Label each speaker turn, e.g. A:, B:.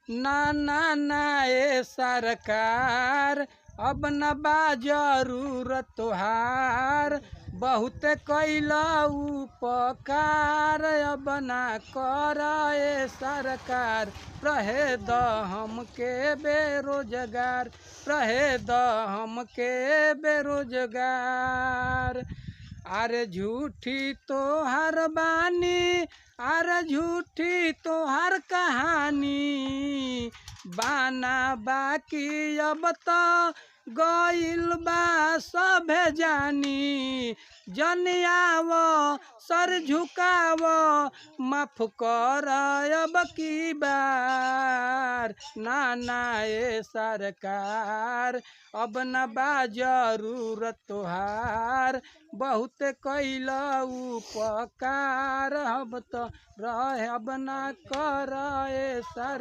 A: ना ना ना ए सरकार अब न बा जरूरत तोहार, बहुत कैला उपकार अब ना कर ए सरकार। रहे द हमके बेरोजगार, रहे द हमके बेरोजगार। अरे झूठी तो हर बानी, अरे झूठी तो हर कहानी, बाना बाकी अब तो गइल बा सभे जानी। जनियाव सर झुकाव, माफ कर अब की बार। ना ना ए सरकार अब न बा जरूरत तोहार, बहुत कैला उपकार अब तो रह अब ना कर ए सर।